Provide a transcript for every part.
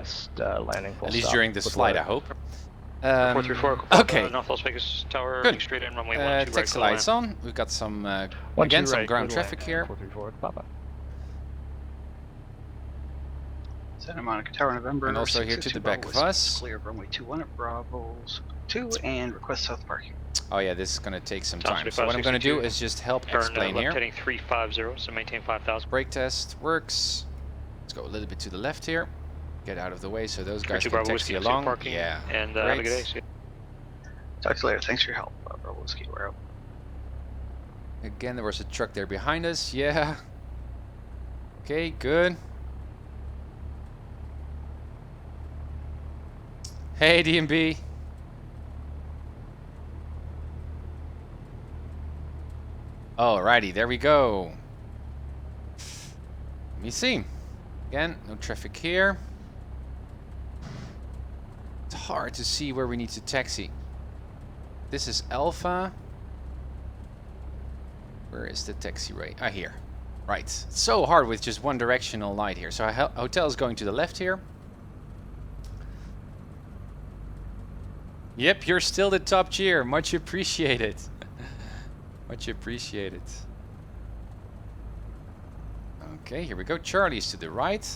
just landing full At least stop during this with flight, I low. hope. 434. Okay. North Las Vegas Tower. Good. Straight in runway 12 right. Taxi lights on. We've got some Again, some ground traffic here. 434 Papa. Santa Monica Tower, November. And also here to the back of us. Clear of runway 21 at Bravo's 2 and request south parking. Oh yeah, this is going to take some time. 25, So what I'm going to do 62. is just help Turn explain left here. heading 350, so maintain 5,000. Brake test works. Let's go a little bit to the left here. Get out of the way so those guys can Bravo taxi Whiskey, along. parking, Yeah, and have a good day. great. Talk to you later. Thanks for your help, Bravo Whiskey. We're out. Again, there was a truck there behind us. Yeah. Okay, good. Hey, DMB. Alrighty, there we go. Let me see. Again, no traffic here. It's hard to see where we need to taxi. This is Alpha. Where is the taxiway? Ah, here. Right. It's so hard with just one directional light here. So our hotel is going to the left here. Yep, you're still the top cheer. Much appreciated. Much appreciated. Okay, here we go. Charlie's to the right.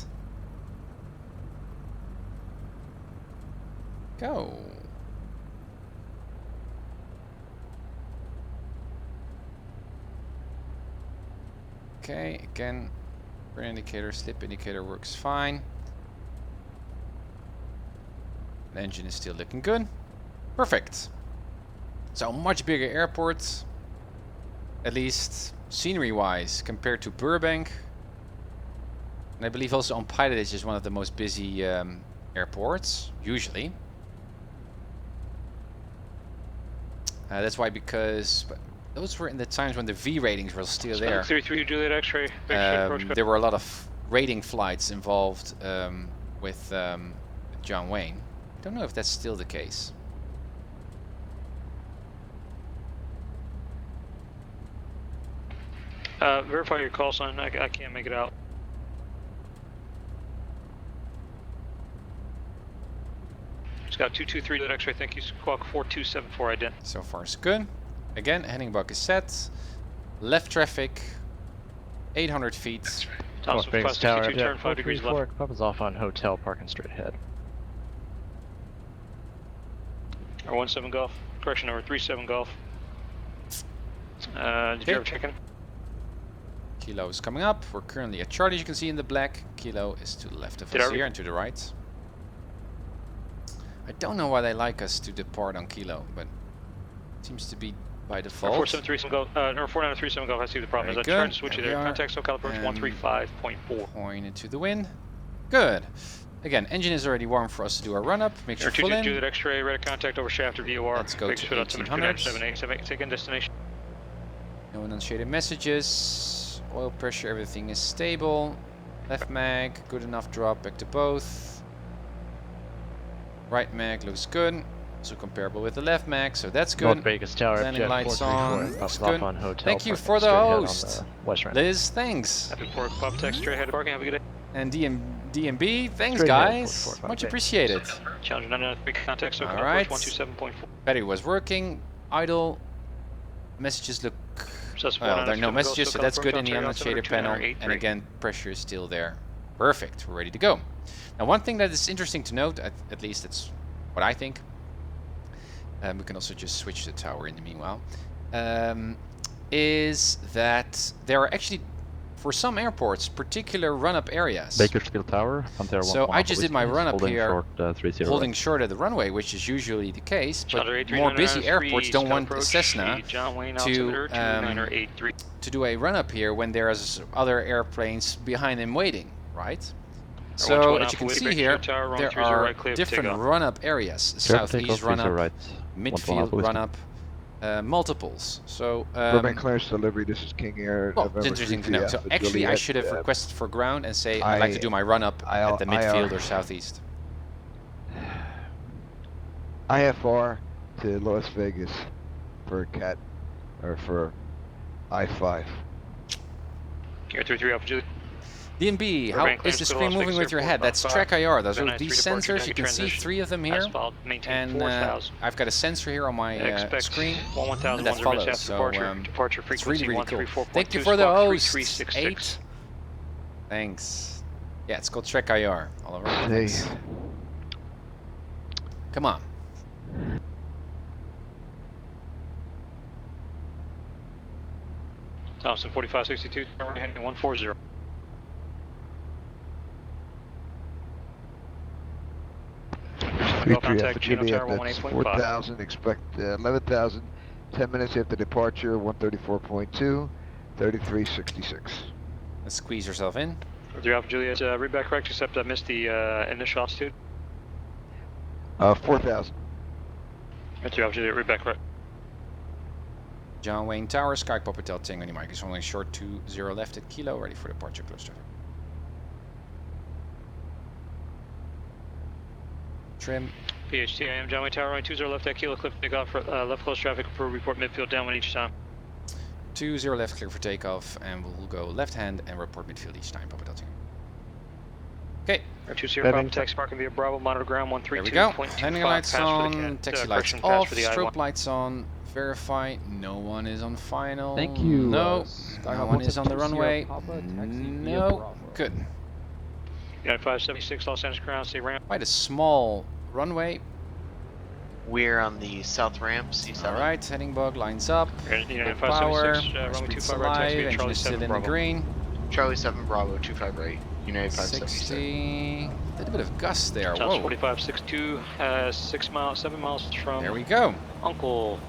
Go. Okay, again, burn indicator, slip indicator works fine. The engine is still looking good. Perfect. So much bigger airport, at least scenery-wise, compared to Burbank. And I believe also on PilotEdge is one of the most busy airports, usually. That's why, because those were in the times when the V ratings were still there. 33 Juliet X-ray. There were a lot of rating flights involved with John Wayne. I don't know if that's still the case. Verify your call sign. I can't make it out. Scout 223 Juliet X-ray. Thank you. Squawk 4274 ident. So far so good. Again, heading buck is set. Left traffic, 800 feet. Thomas Las Vegas Tower, turn 5 degrees left. Papa's off on hotel, parking straight ahead. Or 17 Golf. Correction, number 37 Golf. Did you ever check in? Kilo is coming up. We're currently at Charlie, as you can see in the black. Kilo is to the left of us here and to the right. I don't know why they like us to depart on Kilo, but it seems to be by default. 4737 Golf, number 4937 Golf, I see the problem. Very As I turn, good. switch There it there. we are. Contact SoCal approach 135.4. Point into the wind. Good. Again, engine is already warm for us to do our run-up. Make sure full in. Juliet X-ray, radar contact over shaft or VOR. Let's go to 1800. Take in destination. No unshaded messages. Oil pressure, everything is stable. Left mag, good enough drop, back to both. Right mag looks good. Also comparable with the left mag, so that's good. North Vegas Tower, Landing Jet lights 434, on, Papa's looks off good. on hotel, Thank you parking for the straight ahead on host. west ramp. Liz, thanks. Happy for Pop Tech, straight ahead parking, have a good day. And DMB, thanks Straight ahead, guys. 44, Much okay. appreciated. Challenger 993, contact SoCal Alright. approach 127.4. Battery was working. Idle. Messages look... Well, there are no messages, so that's good in the unshaded panel. And again, pressure is still there. Perfect, we're ready to go. Now, one thing that is interesting to note, at least that's what I think, we can also just switch the tower in the meanwhile, is that there are actually, for some airports, particular run-up areas. Bakersfield Tower, Pantera So 1 I just did my run-up here, short, 30 holding short of the runway, which is usually the case, but Challenger 83, more busy 993, airports don't want a approach, Cessna John Wayne, to, altimeter 2983. to do a run-up here when there's other airplanes behind them waiting, right? So as you can see here, there are different run-up areas. Southeast run-up, midfield run-up, multiples. So Burbank clearance delivery, this is King Air. well, it's interesting to know. So actually I should have requested for ground and say I'd like to do my run-up at the midfield or southeast. IFR to Las Vegas for CAT, or for I-5. Air 33 Alpha Julie. DNB, how is the screen moving with your head? That's TrackIR. Those are these sensors. You can see 3 of them here. And I've got a sensor here on my screen that follows. So it's really, really cool. Thank you for the host, 8. Thanks. Yeah, it's called TrackIR. All over the place. Come on. Thompson 4562, heading 140. Contact Chino Tower 4,000, expect 11,000, 10 minutes after departure, 134.2, 3366. Let's squeeze yourself in. 3 Alpha Juliet, read back correct, except I missed the initial altitude. 4,000. 3 Alpha Juliet, read back correct. John Wayne Tower, Skyhawk Hotel Tango Mike is only short 20 left at Kilo, ready for departure, close traffic. Trim. PHTIM, John Wayne Tower, running 20 left at Kilo, cliff takeoff, left close traffic, approve, report midfield downwind each time. 20 left, clear for takeoff, and we'll go left hand and report midfield each time, Papa Delta. Okay. 20 Bravo, taxi parking via Bravo, monitor ground 132.25. There we go. Landing lights on, taxi lights off, strobe lights on, verify, no one is on final. Thank you. No, no one is on the runway. No, good. United 576, Los Angeles ground, say ramp. Quite a small runway. We're on the south ramp, C7. Alright, heading bug lines up. United Power, 576, runway 25 alive, right, taxi via engine Charlie is still 7 in the Bravo. green. Charlie 7 Bravo, 25 right. United 576. 60. A little bit of gust there. Tops Whoa. 4562, 7 miles from There we go. Uncle.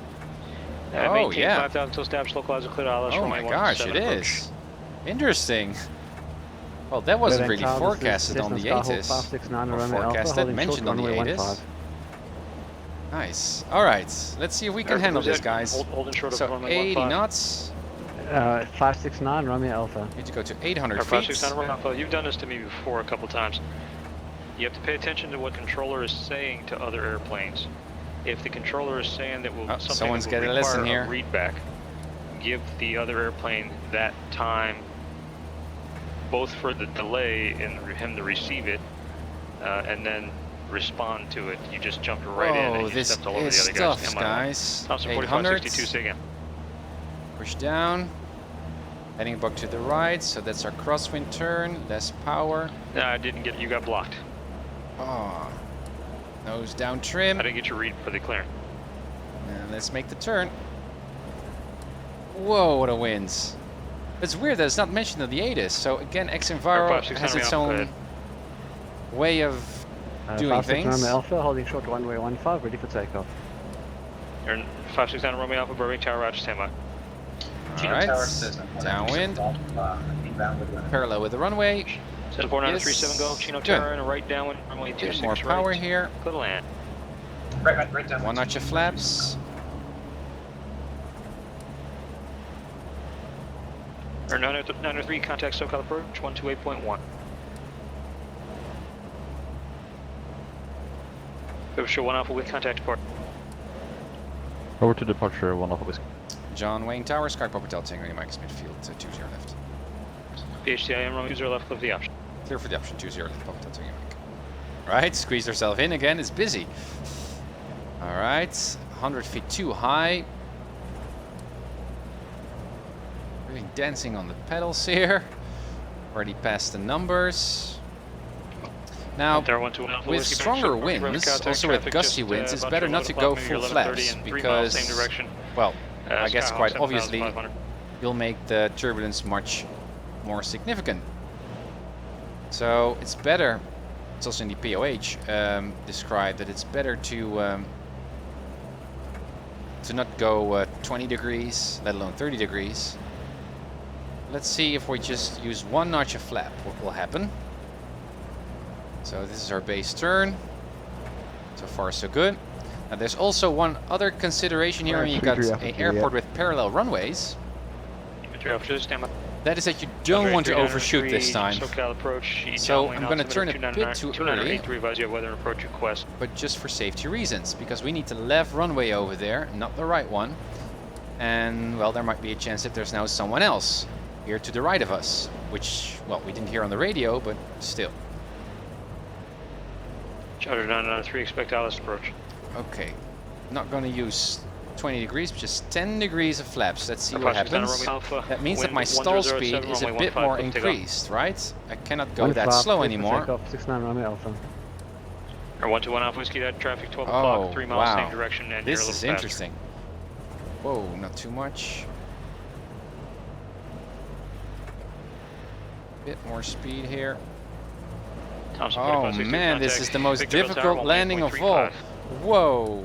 Oh, maintain yeah. 5,000 until established localizer clear ILS Oh my runway gosh, it 17 approach. is. Interesting. Well, that wasn't really forecasted on the ATIS. Or forecasted, mentioned on the ATIS. Nice. Alright, let's see if we can handle this, guys. Holding short of So, runway 80 15. knots. 569 Romeo Alpha. Need to go to 800 feet. 569 Romeo Alpha. You've done this to me before a couple times. You have to pay attention to what controller is saying to other airplanes. If the controller is saying that something someone's will getting a require lesson here. a readback, give the other airplane that time, both for the delay and him to receive it, and then respond to it. You just jumped right in and you this stepped all over is the other tough, guys. guys. Thompson 800. 4562, say again. Push down. Heading bug to the right, so that's our crosswind turn. Less power. No, I didn't get you. Got blocked. Oh. Nose down trim. I didn't get your read for the clearing. And let's make the turn. Whoa, what a winds. It's weird that it's not mentioned on the ATIS. So again, xEnviro has its own way of doing things. Romeo Alpha, holding short runway 15, ready for takeoff. You're in 569 Romeo Alpha, Burbank Tower, Roger, standby. Alright, downwind. Parallel with the runway. 74937, go. Chino Tower and a right downwind, runway 26 more power right. here. Clear to land. Right down. One notch of flaps. Or 903, contact SoCal approach, 128.1. Show 1 Alpha with contact depart. Over to departure, 1 Alpha Whiskey. John Wayne Tower, Skyhawk Hotel Tango Mike midfield, 20 left. PHTIM, Romeo 20 left, cliff the option. Clear for the option, 20 left, Hotel Tango Mike. Right, squeeze yourself in again, it's busy. Alright, 100 feet too high. Really dancing on the pedals here. Already passed the numbers. Now, with stronger winds, also with gusty winds, it's better not to go full flaps because, well, I guess quite obviously, you'll make the turbulence much more significant. So it's better, it's also in the POH described that it's better to not go 20 degrees, let alone 30 degrees. Let's see if we just use 1 notch of flap, what will happen. So this is our base turn. So far so good. Now there's also one other consideration here when you got an airport with parallel runways. That is that you don't want to overshoot this time. So I'm going to turn a bit too early, but just for safety reasons, because we need the left runway over there, not the right one. And well, there might be a chance that there's now someone else here to the right of us, which, well, we didn't hear on the radio, but still. Charter 993, expect Alice approach. Okay, not going to use 20 degrees, just 10 degrees of flaps. Let's see what happens. That means that my stall speed is a bit more increased, right? I cannot go that slow anymore. 69 Romeo Alpha. Or 121 Alpha Whiskey, that traffic 12 o'clock, 3 miles same direction, and this you're a is little interesting. Whoa, not too much. Bit more speed here. Oh man, this is the most difficult landing of all. Whoa.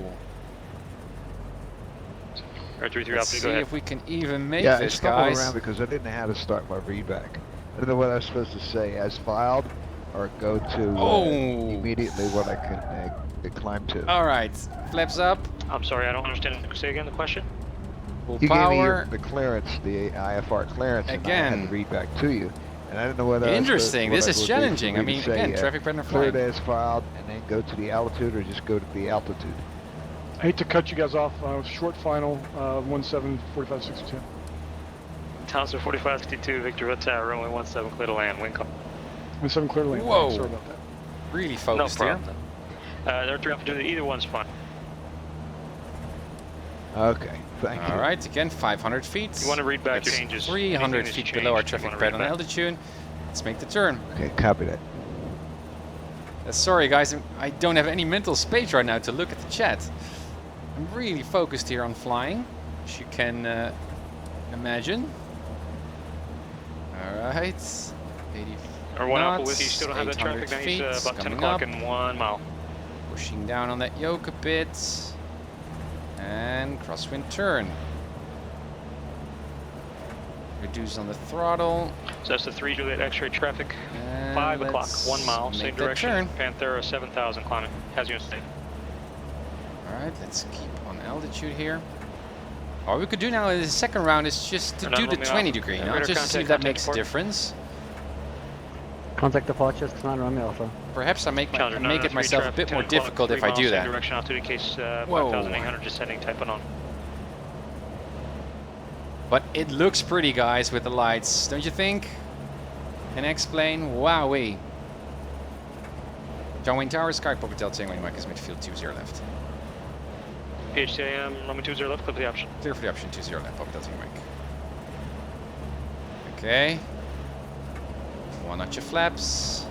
Let's see if we can even make this, guys. I stumbled around because I didn't know how to start my readback. I don't know what I was supposed to say, as filed, or go to immediately what I can climb to. All right, flaps up. I'm sorry, I don't understand. Say again the question. Full You power. gave me the clearance, the IFR clearance, Again. and I had to read back to you. And I didn't know whether Interesting. what This I is would challenging. do I for me mean, to say, again, traffic pattern cleared flying. as filed, and then go to the altitude, or just go to the altitude. I hate to cut you guys off. Short final, 174562. Townsend 4562, Victor Hotel, runway 17, clear to land, wind calm. 17 clear to land. Whoa. Sorry about that. Really focused no here. problem. There are 3 opportunities, either one's fine. Okay, thank you. All right, again, 500 feet. You want to read back That's your changes. 300 feet below our traffic pattern altitude. Let's make the turn. Okay, copy that. Sorry guys, I don't have any mental space right now to look at the chat. I'm really focused here on flying, as you can imagine. Alright, 80 Or 1 Alpha knots, with you, still don't have that traffic, now feet, he's about 10 coming o'clock up. and 1 mile. Pushing down on that yoke a bit. And crosswind turn. Reduce on the throttle. So that's the 3 Juliet X-ray traffic. And 5 o'clock, let's 1 mile, make same that direction. turn. Panthera 7000 climbing. How's your state? Alright, let's keep on altitude here. All we could do now in the second round is just to do the 20 degree, you know, just to see if that makes a difference. Contact departure, 69 Romeo Alpha. Perhaps I make it myself a bit more difficult if I do that. Direction altitude case, Whoa. 5800 descending, typing on. But it looks pretty, guys, with the lights, don't you think? An X-plane, wowee. John Wayne Tower, Sky Pocket Delta Tango, Mike is midfield 20 left. PHTAM, runway 20 left, clip the option. Clear for the option 20 left, Pocket Delta Mike. Okay. 1 notch of flaps.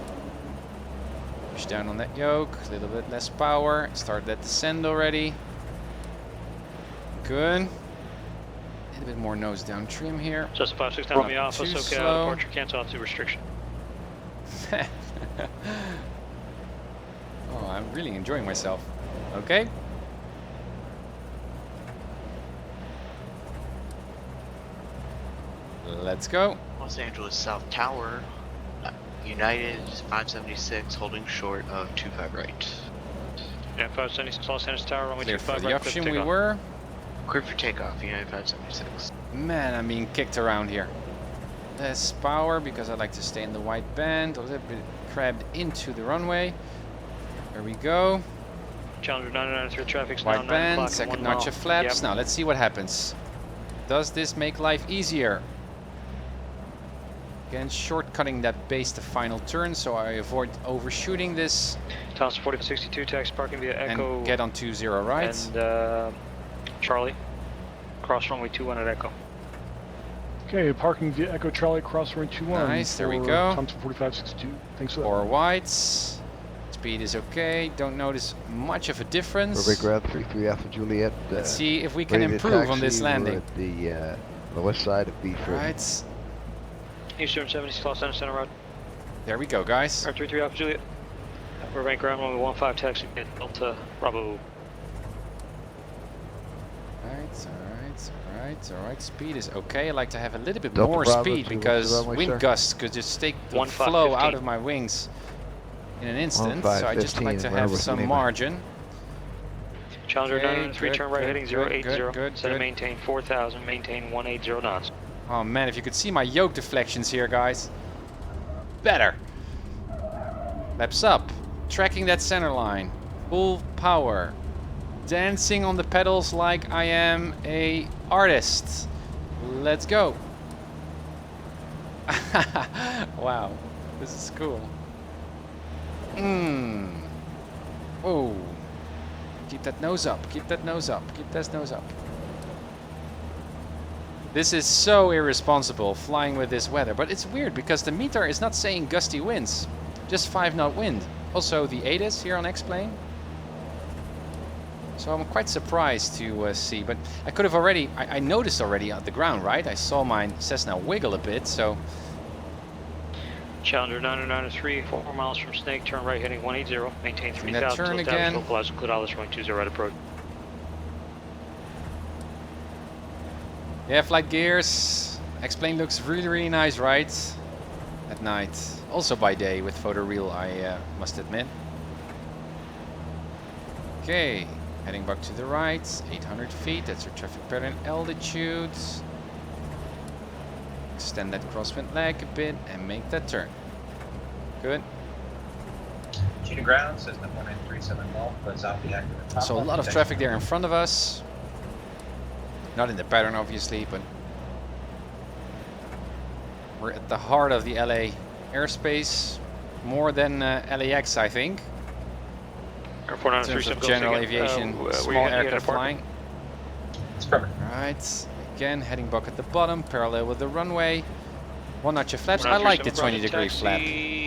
Push down on that yoke, a little bit less power. Start that descend already. Good. A little bit more nose down trim here. Just 569 Romeo Alpha, too SoCal, slow. departure cancel altitude restriction. Oh, I'm really enjoying myself. Okay. Let's go. Los Angeles South Tower, United 576, holding short of 25 right. Yeah, 576 Los Angeles Tower, runway Clear 25 for the right, clip option we takeoff. were. Clear for takeoff, United 576. Man, I'm being kicked around here. Less power because I like to stay in the white band. A little bit crabbed into the runway. There we go. Challenger 993 traffic's now White 9 band, o'clock and second 1 notch mile. of flaps. Yep. Now let's see what happens. Does this make life easier? Again, shortcutting that base to final turn, so I avoid overshooting this Thompson 4562, taxi parking via Echo. and get on 20 right. And Charlie, cross runway 21 at Echo. Okay, parking via Echo Charlie, cross runway 21. Nice, there we for go. Thompson 4562. Thanks for that. 4 whites. Speed is okay. Don't notice much of a difference. Perfect ground 33 Alpha Juliet. Let's see if we can ready to improve on taxi. this We're landing. at the west side of B3. Right. Eastern 70, Los Angeles Center Road. There we go, guys. R33 Alpha Juliet. We're rank ground runway 15 taxi at Delta Bravo. Alright. Speed is okay. I like to have a little bit Delta more Bravo speed to because the runway, wind sir. gusts could just take the 15, flow out 15. of my wings in an instant. 15, So I just like to have Bravo, some Lima. margin. Challenger Okay, 993, good, turn right good, heading good, 080. good, Set good. to maintain 4000, maintain 180 knots. Oh man, if you could see my yoke deflections here, guys. Better. Laps up. Tracking that center line. Full power. Dancing on the pedals like I am a artist. Let's go. Wow, this is cool. Oh, keep that nose up, keep that nose up, keep that nose up. This is so irresponsible flying with this weather, but it's weird because the meter is not saying gusty winds, just 5-knot wind. Also the ATIS here on X-Plane. So I'm quite surprised to see, but I could have already, I noticed already on the ground, right? I saw my Cessna wiggle a bit, so. Challenger 993, 4 miles from Snake, turn right heading 180, maintain 3000 turn again. localize Clidalis runway 20 right approach. Yeah, flight gears. X-Plane looks really, really nice, right? At night. Also by day with photoreal, I must admit. Okay, heading back to the right, 800 feet, that's our traffic pattern altitude. Extend that crosswind leg a bit and make that turn. Good. Shooting ground, Cessna 4937 Golf, but off the active. So a lot of traffic there in front of us. Not in the pattern, obviously, but we're at the heart of the LA airspace, more than LAX, I think. In terms of general aviation, small aircraft flying. It's perfect. Right, again, heading back at the bottom, parallel with the runway. 1 notch of flaps. I like the 20-degree flap,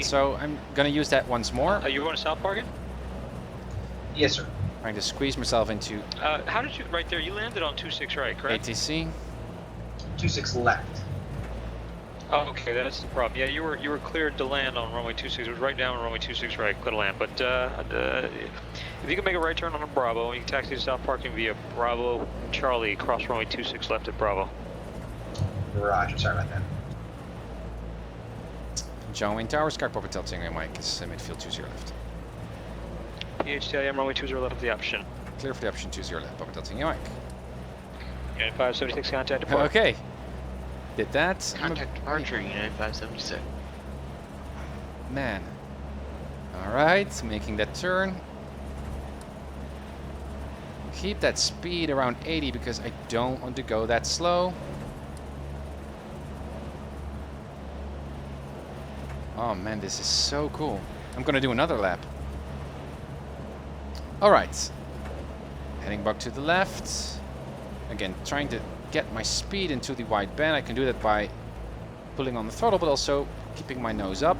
so I'm gonna use that once more. You want to south park it? Yes, sir. Trying to squeeze myself into. How did you, right there, you landed on 26 right, correct? ATC. 26 left. Oh, okay, that's the problem. Yeah, you were cleared to land on runway 26. It was right down on runway 26 right, clear to land. But if you can make a right turn on a Bravo, you can taxi to south parking via Bravo Charlie, cross runway 26 left at Bravo. Roger, sorry about that. John Wayne Tower, Sky Papa Tilting, Mike is midfield 20 left. PHTIM runway 20 left of the option. Clear for the option 20 left, Papa Tilting, Mike. Unit 576 contact depart. Okay. Did that. Contact departure, Unit 576. Man. Alright, making that turn. Keep that speed around 80 because I don't want to go that slow. Oh man, this is so cool. I'm gonna do another lap. Alright. Heading back to the left. Again, trying to get my speed into the wide band. I can do that by pulling on the throttle, but also keeping my nose up.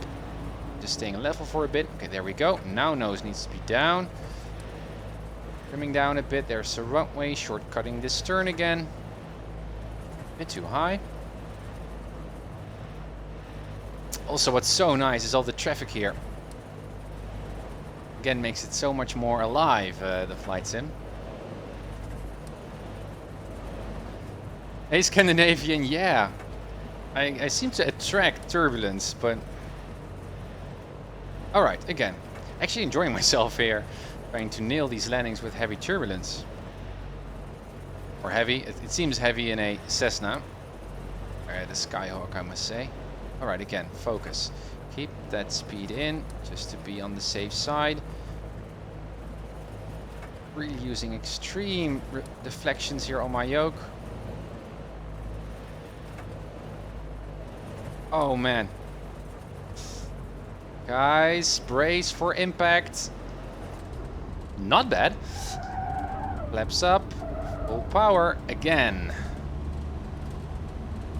Just staying level for a bit. Okay, there we go. Now nose needs to be down. Trimming down a bit. There's a runway. Shortcutting this turn again. A bit too high. Also, what's so nice is all the traffic here. Again, makes it so much more alive, the flight sim. Hey, Scandinavian, yeah. I seem to attract turbulence, but... Alright, again. Actually enjoying myself here. Trying to nail these landings with heavy turbulence. Or heavy. It seems heavy in a Cessna. The Skyhawk, I must say. Alright, again, focus. Keep that speed in, just to be on the safe side. Really using extreme deflections here on my yoke. Oh man. Guys, brace for impact. Not bad. Flaps up. Full power again.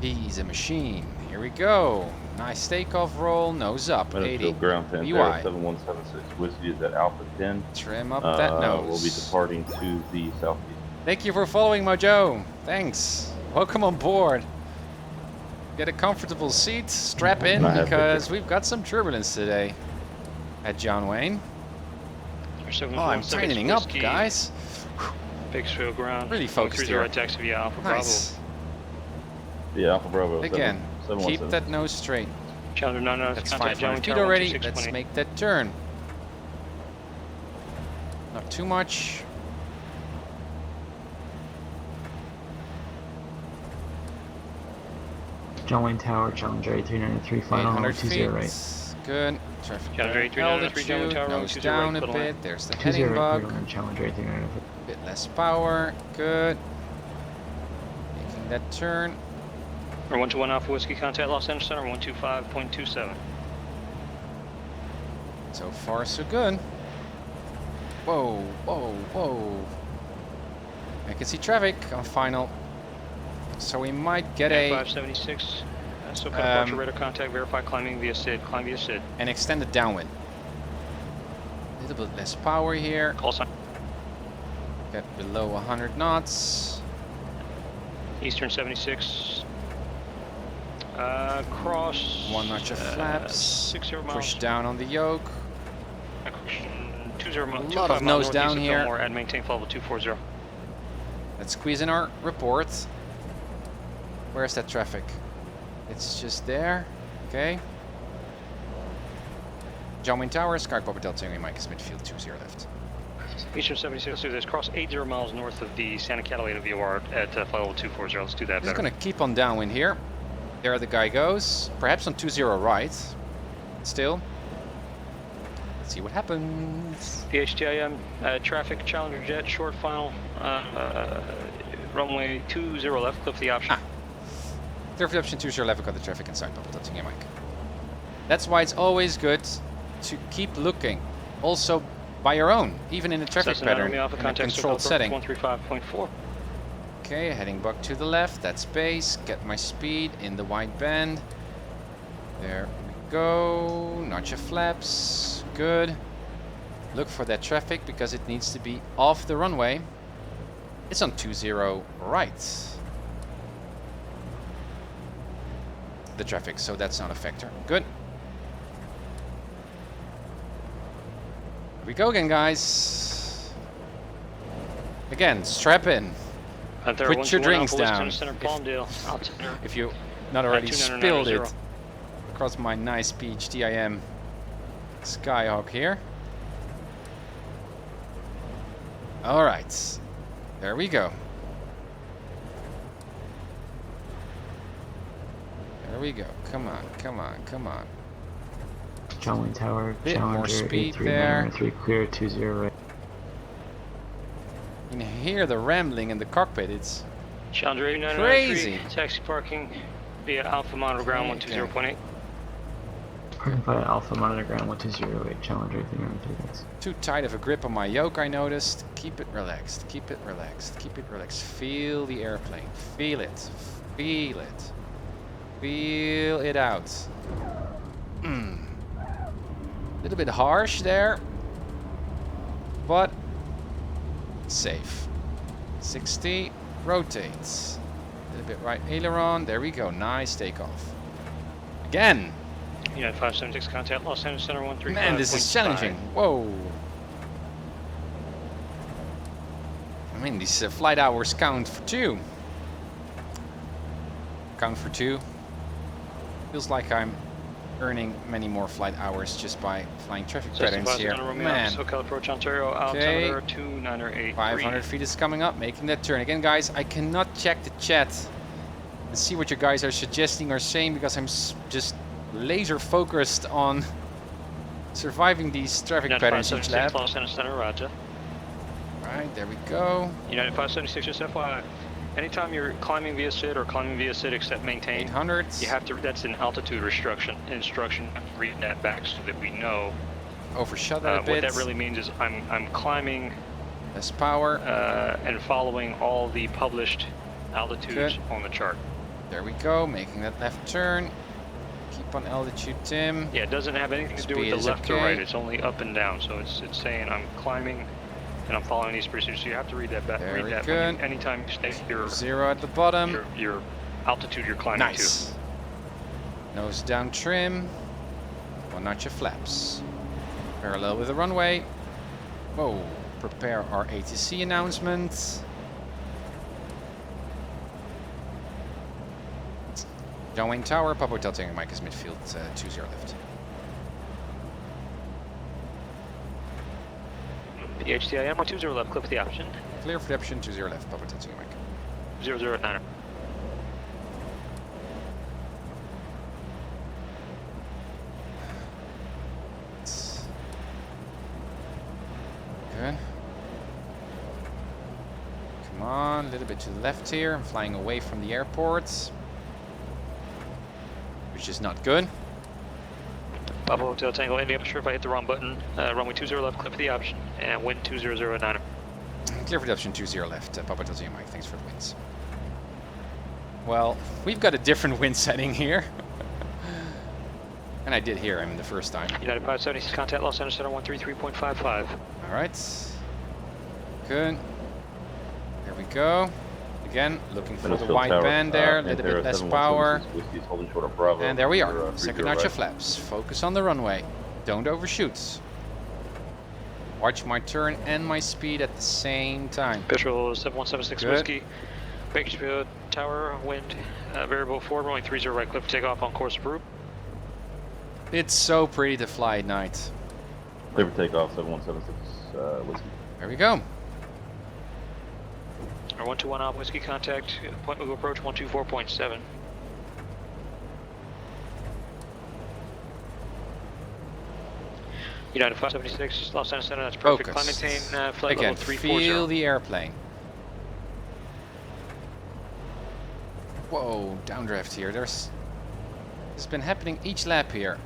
He's a machine. Here we go. Nice takeoff roll. Nose up. 80. Ground UI. 7176 Whiskey is at Alpha 10. Trim up that nose. We'll be departing to the southeast. Thank you for following, Mojo. Thanks. Welcome on board. Get a comfortable seat, strap in, because we've got some turbulence today at John Wayne. Oh, I'm tightening up, guys. Bakersfield ground. Really focused here. Taxi via Alpha Nice. Bravo. Yeah, Alpha Bravo. Again, keep that nose straight. Challenger 99. That's 500 feet already. Let's make that turn. Not too much. John Wayne Tower, Challenger A393, final 20 right. Good. Traffic Challenger altitude, nose down a bit. There's the heading bug. Challenger A393. Bit less power. Good. Making that turn. Or 121 Alpha Whiskey, contact Los Angeles Center, 125.27. So far, so good. Whoa, whoa, whoa. I can see traffic on final. So we might get a 576. So departure radar contact, verify climbing via SID, climb via SID. An extended downwind. A little bit less power here. Call sign. Get below 100 knots. Eastern 76. Cross. 1 notch of flaps. 60 miles. Push down on the yoke. 20 miles. A lot of nose down here. And maintain flight level 240. Let's squeeze in our report. Where's that traffic? It's just there. Okay. John Wayne Tower, Sky Papa Delta Tango Mike is midfield 20 left. Eastern 76, there's cross 80 miles north of the Santa Catalina VOR at flight level 240. Let's do that. Just gonna keep on downwind here. There the guy goes. Perhaps on 20 right. Still. Let's see what happens. The HTIM traffic Challenger jet short final runway 20 left. Clip the option. Clear for the option 20 left. Got the traffic inside. Papa Delta Tango Mike. That's why it's always good to keep looking. Also by your own, even in a traffic pattern, in a controlled setting. 135.4. Okay, heading back to the left, that's base. Get my speed in the wide band. There we go. Notch of flaps, good. Look for that traffic because it needs to be off the runway. It's on 20 right. The traffic, so that's not a factor. Good. Here we go again, guys. Again, strap in. Put your drinks down. If you not already spilled it across my nice PHTIM Skyhawk here. All right, there we go. There we go. Come on, come on, come on. John Wayne Tower, bit more speed there. 3 clear 20 right. You can hear the rambling in the cockpit. It's Challenger crazy. Taxi parking via Alpha Monitor Ground 120.8. Parking via Alpha Monitor Ground 120.8. Challenger 393. Too tight of a grip on my yoke, I noticed. Keep it relaxed. Keep it relaxed. Keep it relaxed. Feel the airplane. Feel it. Feel it. Feel it out. A little bit harsh there, but safe. 60, rotates. A little bit right aileron, there we go, nice takeoff. Again! United 576, contact Los Angeles Center 135. Man, this is challenging, whoa! I mean, these flight hours count for 2. Count for 2. Feels like I'm earning many more flight hours just by flying traffic patterns here. Man. SoCal approach Ontario, altimeter 2983. 500 feet is coming up, making that turn. Again, guys, I cannot check the chat and see what you guys are suggesting or saying because I'm just laser focused on surviving these traffic patterns each lap. Los Angeles Center, roger. Right, there we go. United 576, just FYI. Anytime you're climbing via SID or climbing via SID except maintain, 800. You have to. That's an altitude instruction. Read that back so that we know. Overshot that a bit. What that really means is I'm climbing. Less power. And following all the published altitudes on the chart. There we go, making that left turn. Keep on altitude, Tim. Yeah, it doesn't have anything to do with the left or right. It's only up and down. So it's saying I'm climbing. And I'm following these procedures, so you have to read that back. Very that good. Anytime you state your 0 at the bottom. Your altitude you're climbing to. Nose down trim. 1 notch of flaps. Parallel with the runway. Whoa. Prepare our ATC announcement. John Wayne Tower, Papa Hotel Tango Mike is midfield 20 left. The HTIM 20 left, clip the option. Clear for the option 20 left, Papa Hotel Tango Mike. 009er. Good. Come on, a little bit to the left here. I'm flying away from the airport. which is not good. Papa Hotel Tango India, I'm not sure if I hit the wrong button. Runway 20 left, clear for the option, and wind 2009. Clear for the option 20 left. Papa Hotel Tango Mike, thanks for the wins. Well, we've got a different wind setting here. And I did hear him the first time. United 576, contact Los Angeles Center 133.55. Alright. Good. Here we go. Again, looking for the white band there, a little bit less power. And there we are. Second notch of flaps. Focus on the runway. Don't overshoot. Watch my turn and my speed at the same time. Visual 7176 Good. Whiskey. Bakersfield Tower, wind, variable forward, runway 30 right, cliff takeoff on course approved. It's so pretty to fly at night. Clear for takeoff, 7176 Whiskey. There we go. Our 121 Alpha Whiskey contact, point move approach 124.7. United 576, Los Angeles Center, that's perfect. Focus. Climb maintain, flight Again, level 340. feel the airplane. Whoa, downdraft here. This has been happening each lap here.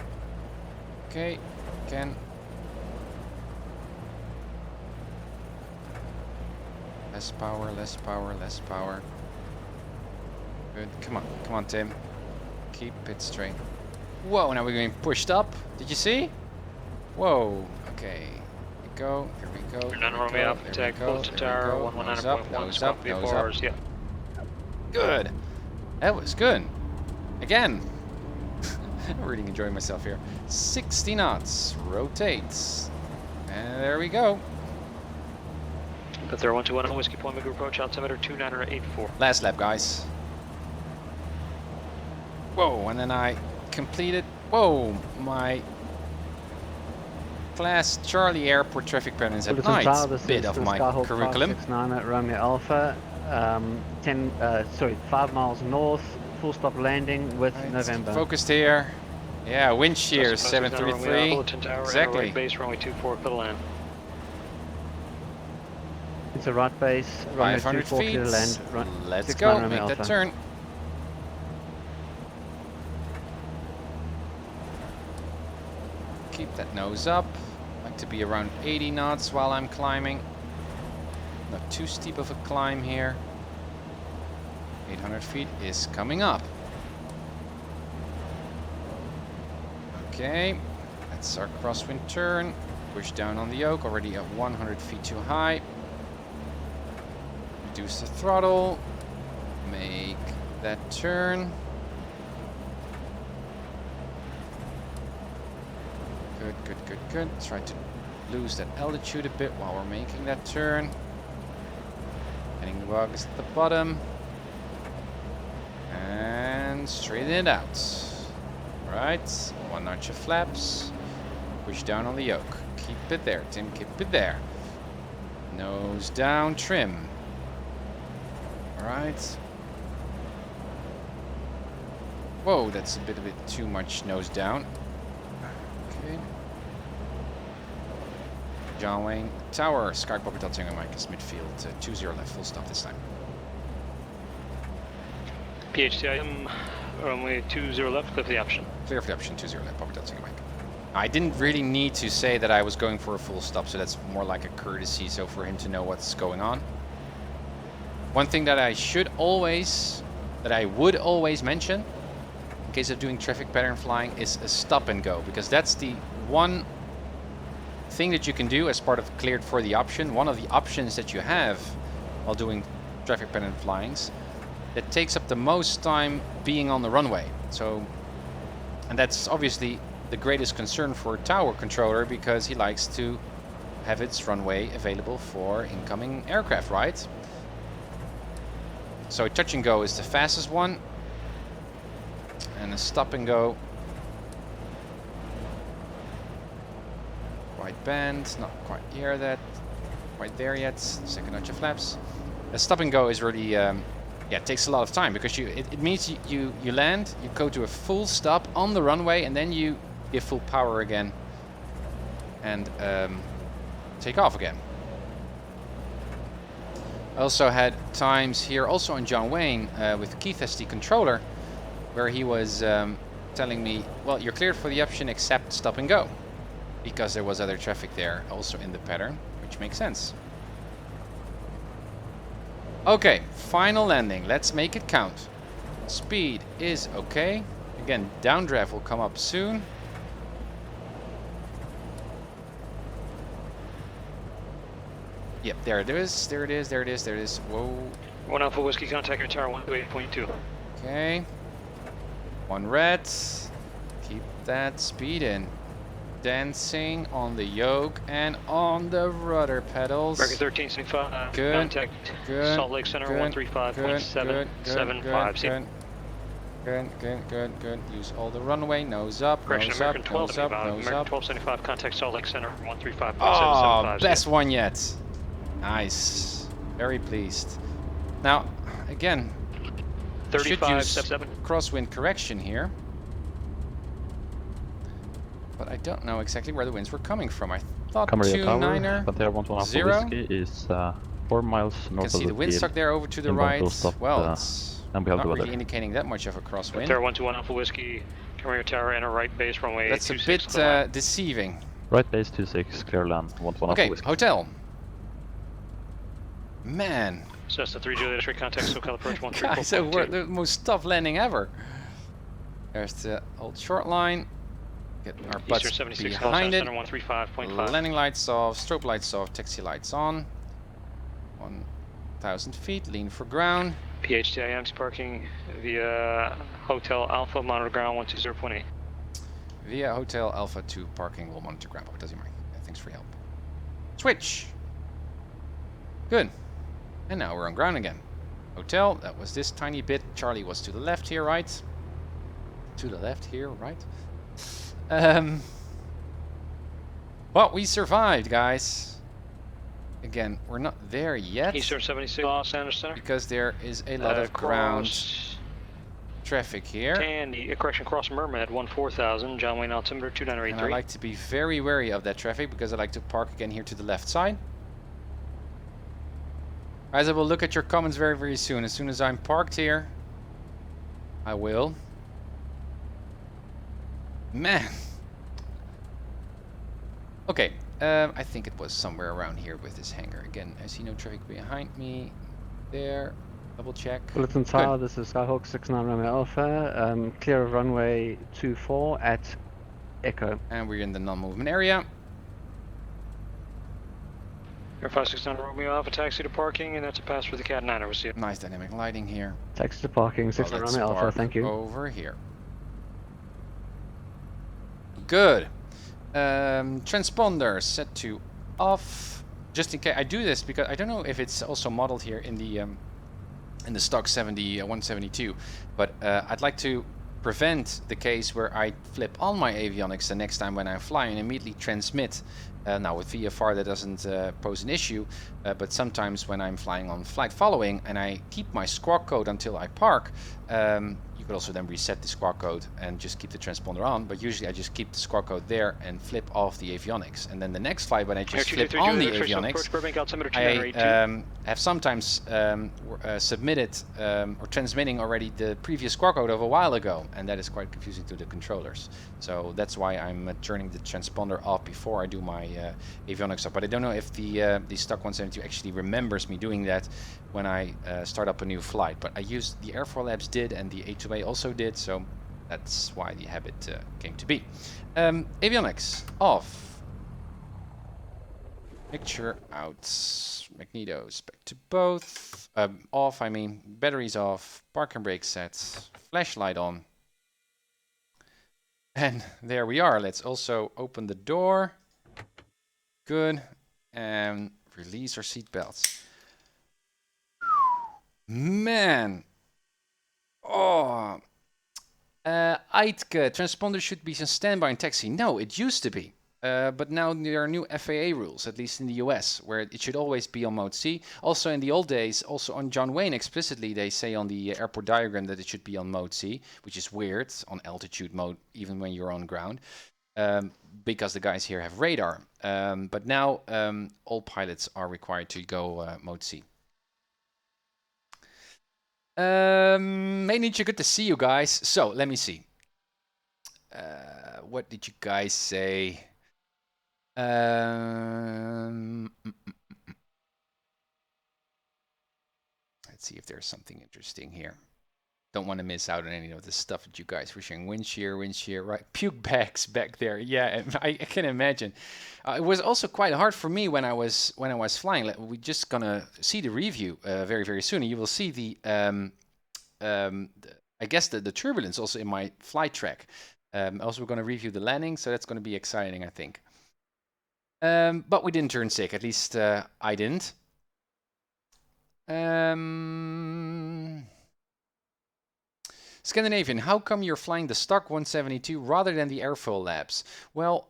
Okay, again. Less power, less power, less power. Good, come on Tim. Keep it straight. Whoa, now we're getting pushed up. Did you see? Whoa, okay. Here we go. None Romeo Alpha attack, Fulton Tower, 119.1, nose up. yeah. Good. That was good. Again. I'm really enjoying myself here. 60 knots. Rotates. And there we go. But there 121 Whiskey Point Mega approach altimeter 2984. Last lap, guys. Whoa, and then I completed. Whoa, my Class Charlie Airport traffic patterns at night. Bit of my Skyhawk curriculum. 569 at Romeo Alpha. 5 miles north. Full stop landing with November. Focused here. Yeah, wind shear 733. Exactly. Base runway 24 for the land. It's a right base. 500 feet. Let's go. Make that turn. Keep that nose up. Like to be around 80 knots while I'm climbing. Not too steep of a climb here. 800 feet is coming up. Okay, that's our crosswind turn. Push down on the yoke, already at 100 feet too high. Reduce the throttle. Make that turn. Good, good, good, good. Try to lose that altitude a bit while we're making that turn. Heading the bugs at the bottom. And straighten it out. Right, 1 notch of flaps. Push down on the yoke. Keep it there, Tim, keep it there. Nose down, trim. Alright. Whoa, that's a bit too much nose down. Okay. John Wayne Tower, Sky Papa Tango Mike is midfield, 20 left, full stop this time. PHTIM, runway 20 left, clear for the option. Clear for the option, 20 left, Papa Tango Mike. I didn't really need to say that I was going for a full stop, so that's more like a courtesy, so for him to know what's going on. One thing that I would always mention, in case of doing traffic pattern flying, is a stop and go, because that's the one thing that you can do as part of cleared for the option. One of the options that you have while doing traffic pattern flyings that takes up the most time being on the runway. So, and that's obviously the greatest concern for a tower controller, because he likes to have its runway available for incoming aircraft, right? So touch and go is the fastest one, and a stop and go, white band, not quite near that, quite there yet. Second notch of flaps. A stop and go is really, yeah, it takes a lot of time, because it means you land, you go to a full stop on the runway, and then you give full power again and take off again. I also had times here, also on John Wayne, with Keith as the controller, where he was telling me, well, you're cleared for the option except stop and go. Because there was other traffic there also in the pattern, which makes sense. Okay, final landing. Let's make it count. Speed is okay. Again, downdraft will come up soon. Yep, there it is. There it is. There it is. There it is. Whoa. 1 Alpha Whiskey, contact your tower 128.2. Okay. 1 red. Keep that speed in. Dancing on the yoke and on the rudder pedals. Record 1375. Good. Contact Good. Salt Lake Center Good. 135.775. Good. Use all the runway. Nose up. Correction, Nose up. American Nose up. 1275. Nose American up. 1275. Contact Salt Lake Center 135.775. Oh, best one yet. Nice. Very pleased. Now, again, should use 35.77. crosswind correction here. But I don't know exactly where the winds were coming from. I thought Camarillo Tower, 29er, Pantera 121 0. Whiskey is 4 miles You north can see of the windsock there over to the Inbound right. will stop, Well, it's and we have not the really weather. indicating that much of a crosswind. Pantera 121 Alpha Whiskey, Camarillo Tower, enter right base runway That's a 26. bit deceiving. Right base 26, clear land, 121 Okay, Whiskey. hotel. Man. Cessna 3 Juliet straight contact SoCal approach 134.2. Guys, that were the most tough landing ever. There's the old short line. Get our butts Eastern 76 behind it. Center 135.5. Landing lights off, strobe lights off, taxi lights on. 1,000 feet, lean for ground. PHTIM's parking via Hotel Alpha, monitor ground 120.8. Via Hotel Alpha 2 parking, will monitor ground. Does he mind? Yeah, thanks for your help. Switch. Good. And now we're on ground again. Hotel, that was this tiny bit. Charlie was to the left here, right? To the left here, right? Well, we survived, guys. Again, we're not there yet. Eastern 76 Los Angeles Center. Because there is a lot of ground traffic here. Tandy, correction, cross Mermed 14,000, John Wayne altimeter 2983. And I like to be very wary of that traffic because I like to park again here to the left side. Guys, I will look at your comments very, very soon. As soon as I'm parked here, I will. Man. Okay, I think it was somewhere around here with this hangar. Again, I see no traffic behind me. There, double check. Bulletin Tower, this is Skyhawk 69 Romeo Alpha. Clear of runway 24 at Echo. And we're in the non-movement area. Air 569 Romeo Alpha, taxi to parking, and that's a pass for the Cat 9. We'll see you. Nice dynamic lighting here. Taxi to parking, 69 Let's Romeo Alpha, park thank you. over here. Good. Transponder set to off. Just in case I do this because I don't know if it's also modeled here in the stock 172, but I'd like to prevent the case where I flip on my avionics the next time when I fly and immediately transmit. Now with VFR that doesn't pose an issue, but sometimes when I'm flying on flight following and I keep my squawk code until I park, you could also then reset the squawk code and just keep the transponder on, but usually I just keep the squawk code there and flip off the avionics. And then the next flight when I just flip on the avionics, I have sometimes submitted or transmitting already the previous squawk code of a while ago, and that is quite confusing to the controllers. So that's why I'm turning the transponder off before I do my avionics up. But I don't know if the stock 172 actually remembers me doing that when I start up a new flight. But I used the Airflow Labs did, and the A2A also did, so that's why the habit came to be. Avionics off. Picture out. Magnetos back to both. Off, I mean batteries off. Park and brake sets. Flashlight on. And there we are. Let's also open the door. Good. And release our seat belts. Man. Oh. Eidke, transponder should be on standby in taxi. No, it used to be. But now there are new FAA rules, at least in the US, where it should always be on mode C. Also in the old days, also on John Wayne explicitly, they say on the airport diagram that it should be on mode C, which is weird, on altitude mode, even when you're on ground, because the guys here have radar. But now all pilots are required to go mode C. Hey Nietzsche, good to see you guys. So let me see. What did you guys say? Let's see if there's something interesting here. Don't want to miss out on any of the stuff that you guys were sharing. Wind shear, right? Puke bags back there. Yeah, I can imagine. It was also quite hard for me when I was flying. We're just gonna see the review very, very soon. And you will see the I guess the turbulence also in my flight track. Also, we're gonna review the landing, so that's gonna be exciting, I think. But we didn't turn sick. At least I didn't. Scandinavian, how come you're flying the stock 172 rather than the airfoil labs? Well,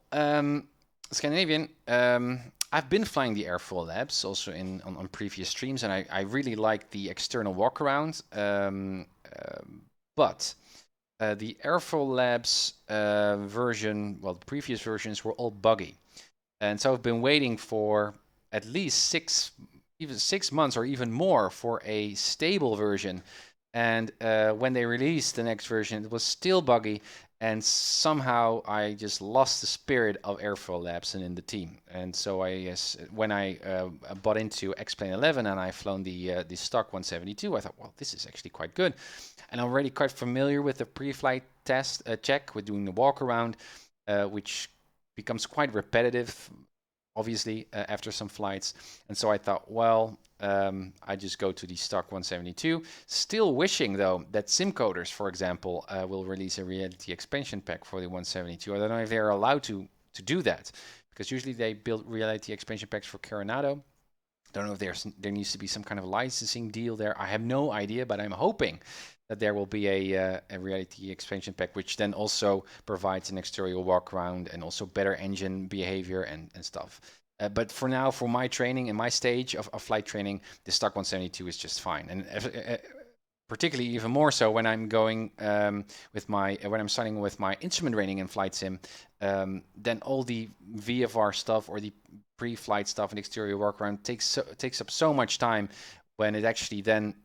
Scandinavian, I've been flying the airfoil labs also on previous streams, and I really like the external walkaround. But the airfoil labs version, well, the previous versions were all buggy. And so I've been waiting for at least 6 months or even more for a stable version. And when they released the next version, it was still buggy. And somehow I just lost the spirit of airfoil labs and in the team. And so when I bought into X-Plane 11 and I flown the stock 172, I thought, well, this is actually quite good. And I'm already quite familiar with the pre-flight test check with doing the walk around, which becomes quite repetitive, obviously, after some flights. And so I thought, well, I just go to the stock 172. Still wishing, though, that SimCoders, for example, will release a reality expansion pack for the 172. I don't know if they're allowed to do that, because usually they build reality expansion packs for Coronado. I don't know if there needs to be some kind of licensing deal there. I have no idea, but I'm hoping that there will be a reality expansion pack, which then also provides an exterior walk around and also better engine behavior and stuff. But for now, for my training and my stage of flight training, the stock 172 is just fine. And particularly even more so when I'm going when I'm starting with my instrument rating in Flight Sim, then all the VFR stuff or the pre-flight stuff and exterior walk around takes up so much time, when it actually then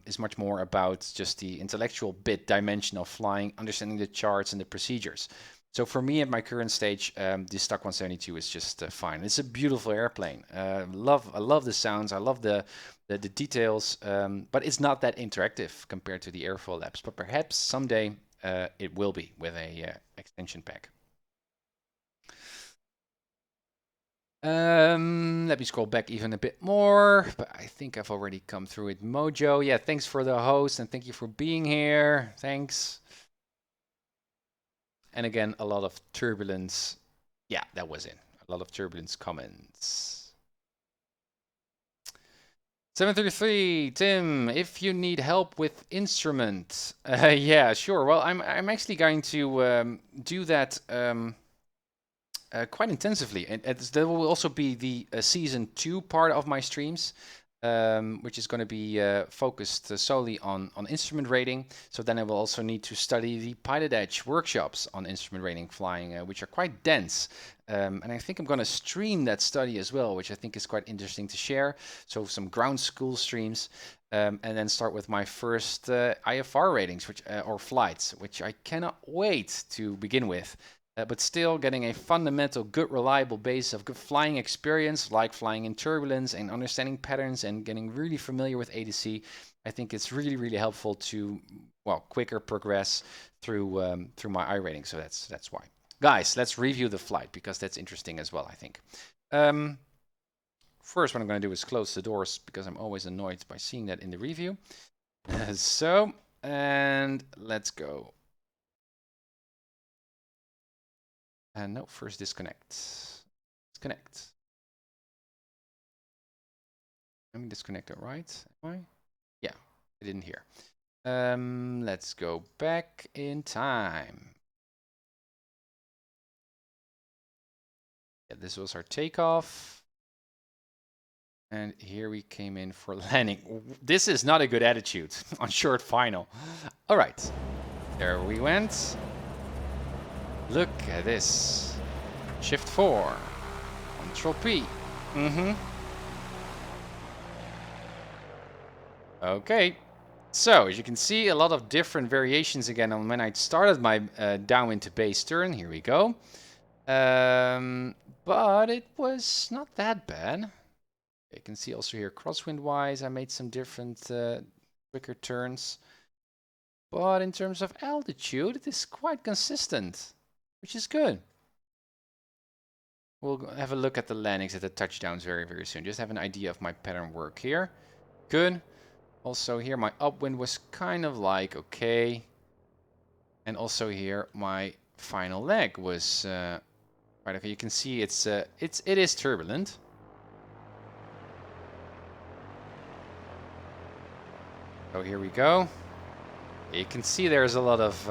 is much more about just the intellectual dimension of flying, understanding the charts and the procedures. So for me at my current stage, the stock 172 is just fine. It's a beautiful airplane. I love the sounds. I love the details, but it's not that interactive compared to the airfoil labs. But perhaps someday it will be with a extension pack. Let me scroll back even a bit more, but I think I've already come through it. Mojo, yeah, thanks for the host and thank you for being here. Thanks. And again, a lot of turbulence. Yeah, that was it. A lot of turbulence comments. 733, Tim, if you need help with instrument, yeah, sure. Well, I'm actually going to do that quite intensively, and there will also be the season 2 part of my streams, which is going to be focused solely on instrument rating. So then I will also need to study the PilotEdge workshops on instrument rating flying, which are quite dense. And I think I'm going to stream that study as well, which I think is quite interesting to share. So some ground school streams, and then start with my first IFR ratings, or flights, which I cannot wait to begin with. But still getting a fundamental, good, reliable base of good flying experience, like flying in turbulence and understanding patterns and getting really familiar with A to C. I think it's really, really helpful to, well, quicker progress through my I rating. So that's why. Guys, let's review the flight, because that's interesting as well, I think. First, what I'm going to do is close the doors, because I'm always annoyed by seeing that in the review. And let's go. And no, first disconnect. Disconnect. Let me disconnect it, right? Am I? Yeah, I didn't hear. Let's go back in time. Yeah, this was our takeoff. And here we came in for landing. This is not a good attitude on short final. All right, there we went. Look at this. Shift 4. Control P. Okay. So, as you can see, a lot of different variations again on when I started my downwind to base turn. Here we go. But it was not that bad. You can see also here crosswind-wise, I made some different quicker turns. But in terms of altitude, it is quite consistent, which is good. We'll have a look at the landings, at the touchdowns very, very soon. Just have an idea of my pattern work here. Good. Also here, my upwind was kind of like okay. And also here, my final leg was quite okay. You can see it is turbulent. So here we go. You can see there's a lot of,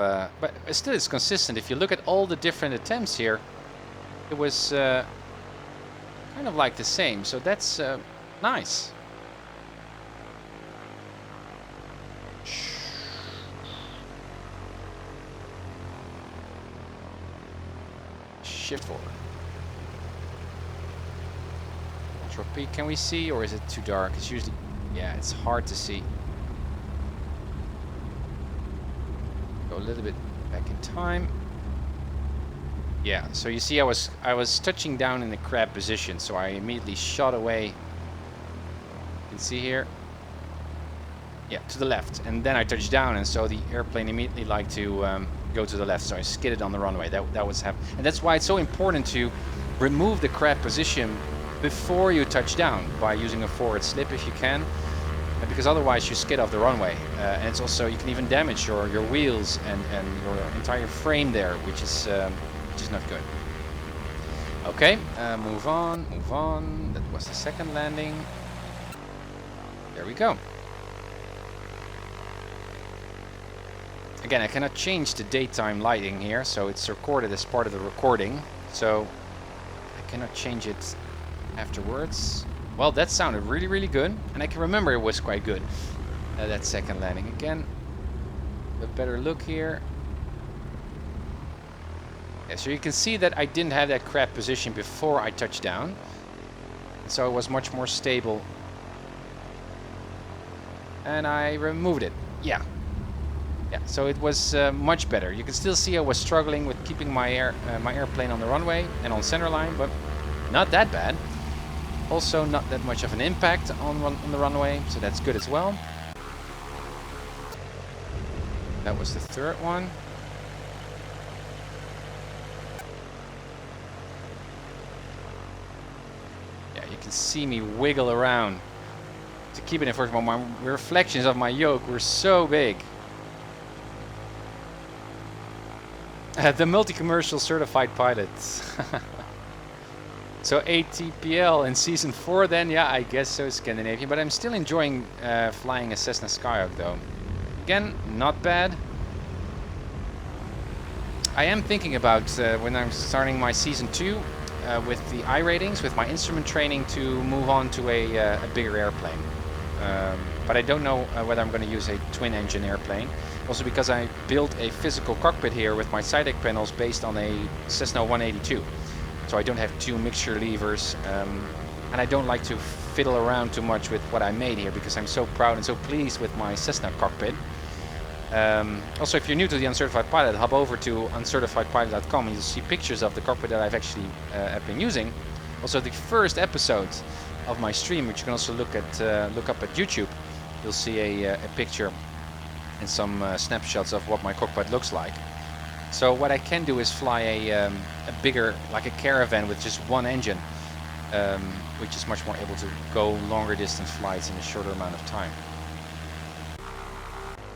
but still it's consistent. If you look at all the different attempts here, it was kind of like the same. So that's nice. Shift forward. Control P, can we see, or is it too dark? It's usually, yeah, it's hard to see. Go a little bit back in time. Yeah, so you see I was touching down in the crab position, so I immediately shot away. You can see here. Yeah, to the left, and then I touched down, and so the airplane immediately liked to go to the left, so I skidded on the runway. That was happening, and that's why it's so important to remove the crab position before you touch down by using a forward slip if you can, because otherwise you skid off the runway, and it's also, you can even damage your wheels and your entire frame there, which is not good. Okay, move on. That was the second landing. There we go. Again, I cannot change the daytime lighting here, so it's recorded as part of the recording, so I cannot change it afterwards. Well, that sounded really, really good, and I can remember it was quite good. That second landing again. A better look here. Yeah, so you can see that I didn't have that crab position before I touched down, so it was much more stable. And I removed it. Yeah. Yeah, so it was much better. You can still see I was struggling with keeping my airplane on the runway and on center line, but not that bad. Also, not that much of an impact on the runway, so that's good as well. That was the third one. Yeah, you can see me wiggle around to keep it in first. My reflections of my yoke were so big. The multi-commercial certified pilot. So ATPL in season 4 then, yeah, I guess so, Scandinavian. But I'm still enjoying flying a Cessna Skyhawk though. Again, not bad. I am thinking about when I'm starting my season 2 with the I ratings, with my instrument training, to move on to a bigger airplane. But I don't know whether I'm going to use a twin engine airplane. Also because I built a physical cockpit here with my Saitek panels based on a Cessna 182. So I don't have two mixture levers, and I don't like to fiddle around too much with what I made here because I'm so proud and so pleased with my Cessna cockpit. Also, if you're new to the Uncertified Pilot, hop over to UncertifiedPilot.com and you'll see pictures of the cockpit that I've actually have been using. Also, the first episode of my stream, which you can also look up at YouTube, you'll see a picture and some snapshots of what my cockpit looks like. So what I can do is fly a bigger, like a Caravan with just one engine, which is much more able to go longer distance flights in a shorter amount of time.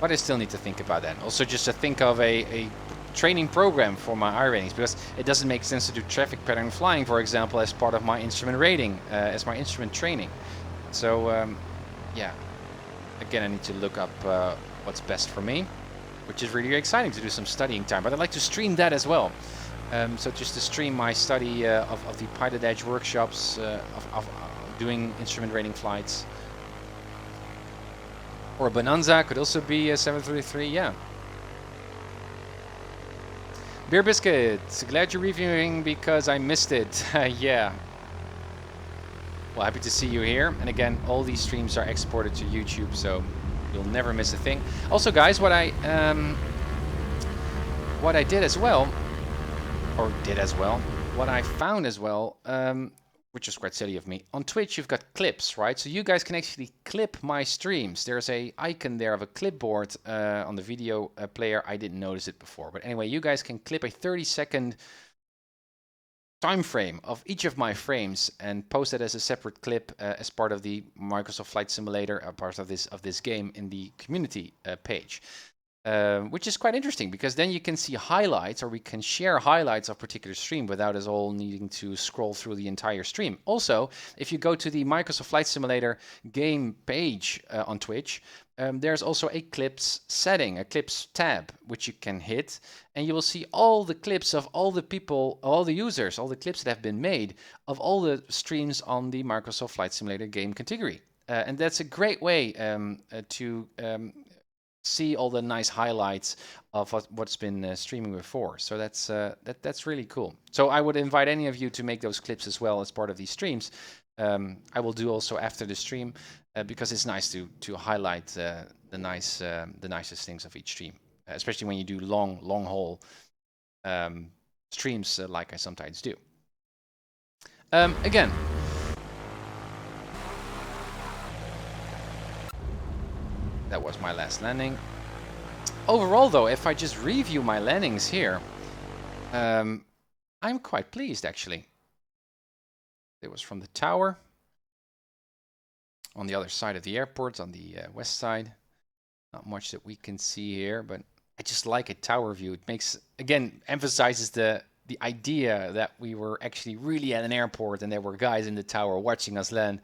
But I still need to think about that. Also just to think of a training program for my I ratings, because it doesn't make sense to do traffic pattern flying, for example, as part of my instrument rating, as my instrument training. So yeah, again, I need to look up what's best for me, which is really exciting to do some studying time. But I'd like to stream that as well. So just to stream my study of the PilotEdge workshops, of doing instrument rating flights. Or Bonanza could also be a 733, yeah. Beer Biscuit, glad you're reviewing because I missed it. Yeah. Well, happy to see you here. And again, all these streams are exported to YouTube, so You'll never miss a thing. Also, guys, what I did as well, what I found as well, which is quite silly of me. On Twitch, you've got clips, right? So you guys can actually clip my streams. There's a icon there of a clipboard on the video player. I didn't notice it before. But anyway, you guys can clip a 30-second time frame of each of my frames and post it as a separate clip as part of the Microsoft Flight Simulator, part of this game in the community page. Which is quite interesting because then you can see highlights, or we can share highlights of particular stream without us all needing to scroll through the entire stream. Also, if you go to the Microsoft Flight Simulator game page on Twitch, there's also a clips setting, a clips tab, which you can hit, and you will see all the clips of all the people, all the users, all the clips that have been made of all the streams on the Microsoft Flight Simulator game category. And that's a great way to see all the nice highlights of what's been streaming before. So that's really cool. So I would invite any of you to make those clips as well as part of these streams. I will do also after the stream because it's nice to highlight the nicest things of each stream, especially when you do long haul streams like I sometimes do. Again. That was my last landing. Overall, though, if I just review my landings here, I'm quite pleased, actually. It was from the tower on the other side of the airport, on the west side. Not much that we can see here, but I just like a tower view. It makes, again, emphasizes the idea that we were actually really at an airport and there were guys in the tower watching us land.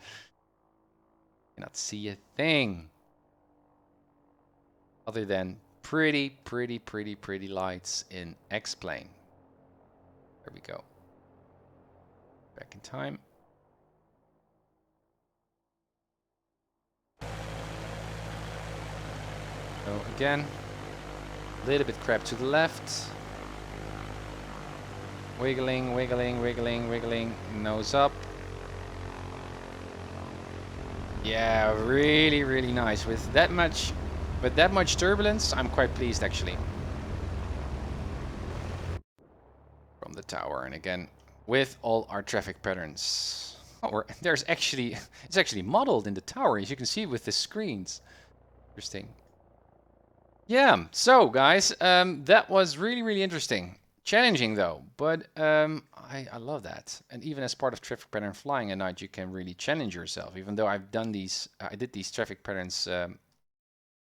Cannot see a thing. Other than pretty lights in X-plane. There we go. Back in time. So again, a little bit crap to the left. Wiggling, nose up. Yeah, really nice. With that much turbulence, I'm quite pleased actually. From the tower, and again, with all our traffic patterns. Oh, it's actually modeled in the tower, as you can see with the screens. Interesting. Yeah, so guys, that was really interesting. Challenging though, but I love that. And even as part of traffic pattern flying at night, you can really challenge yourself. Even though I did these traffic patterns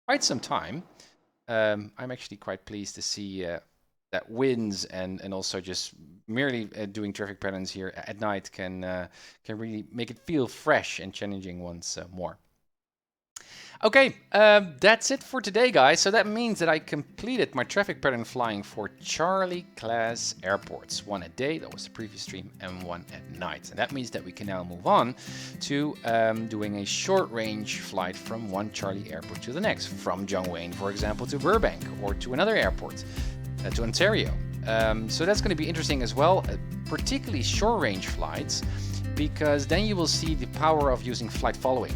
quite some time, I'm actually quite pleased to see that winds and also just merely doing traffic patterns here at night can really make it feel fresh and challenging once more. Okay, that's it for today, guys. So that means that I completed my traffic pattern flying for Charlie class airports. One a day, that was the previous stream, and one at night. And that means that we can now move on to doing a short range flight from one Charlie airport to the next. From John Wayne, for example, to Burbank, or to another airport, to Ontario. So that's going to be interesting as well, particularly short range flights, because then you will see the power of using flight following.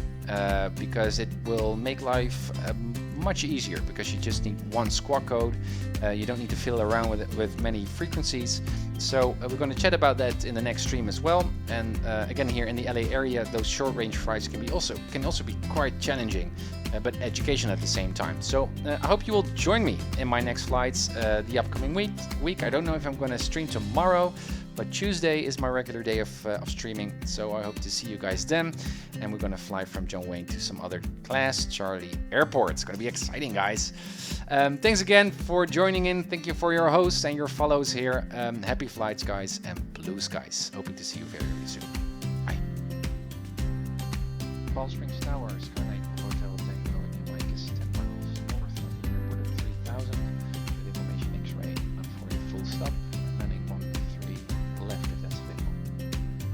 Because it will make life much easier, because you just need one squawk code. You don't need to fiddle around with many frequencies. So we're going to chat about that in the next stream as well. And again, here in the LA area, those short range flights can also be quite challenging, but educational at the same time. So I hope you will join me in my next flights the upcoming week. I don't know if I'm going to stream tomorrow, but Tuesday is my regular day of streaming, so I hope to see you guys then. And we're gonna fly from John Wayne to some other class Charlie airports. It's gonna be exciting, guys. Thanks again for joining in. Thank you for your hosts and your follows here. Happy flights, guys, and blue skies. Hoping to see you very soon. Bye. Palm Springs Tower, Skylight Hotel Tango, and Mike is 10 miles north of the airport at 3000 with information X-ray for a full stop.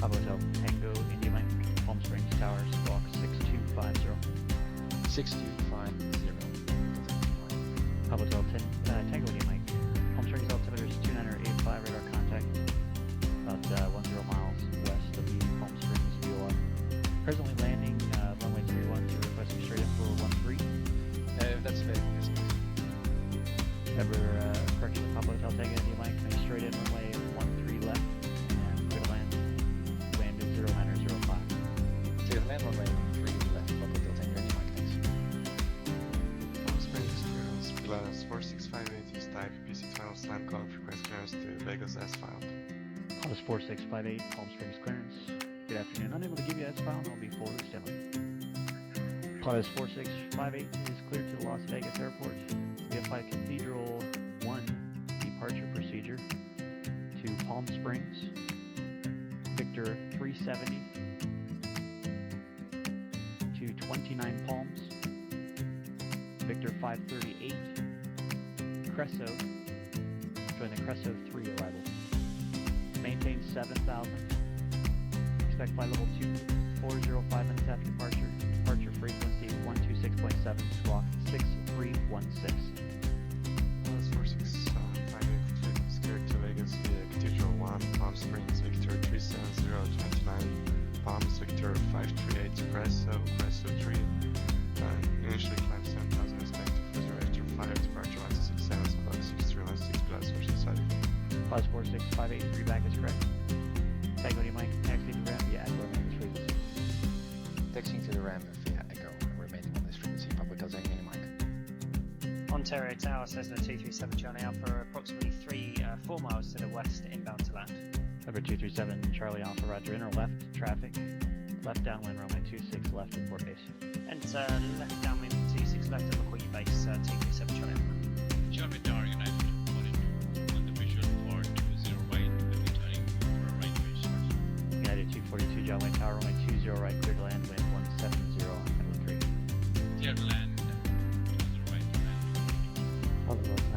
Hotel Tango, India Mike, Palm Springs Tower, squawk 6250. 6250. Hotel Tango, India Mike, Palm Springs altimeter is 2985, radar contact about 10 miles west of the Palm Springs VOR. Presently landing runway 31 to requesting straight up for 13. climb call request clearance to Vegas as filed. Pilot 4658, Palm Springs clearance. Good afternoon. Unable to give you S-file, I'll be forward standing. Pilot 4658 is cleared to the Las Vegas airport. VFI Cathedral 1 departure procedure to Palm Springs. Victor 370 to 29 Palms. Victor 538 Cresso. Join the Cresso 3 arrival. Maintain 7,000. Expect flight level 2405 minutes after departure. Departure frequency 126.7, squawk 6316. Pilot 4658 is cleared to Vegas via Cathedral 1, Palm Springs, Victor 37029 Palms, Victor 538 Cresso 3. Initially climb 7,000, expect to further after 5, departure 167, squawk 6316 plus versus Saitek. Pilot 4658, readback is correct. Tag on your mic, taxi to RAM via echo remaining this frequency. Taxiing to the RAM via echo and remaining on this frequency. Public housing any mic. Ontario Tower, Cessna 237 Charlie Alpha, approximately 4 miles to the west, inbound to land. Number 237 Charlie Alpha, roger, inner left, traffic. Left downwind, runway 26 left, report base. Enter left downwind 26 left at McCoy base, 237 Charlie Alpha. Charlie Tower United, on the visual for 20 right, returning for a right base. United 242 John Wayne Tower, runway 20 right, clear to land, wind 170 on Headland 3. Clear to land, 20 right, land.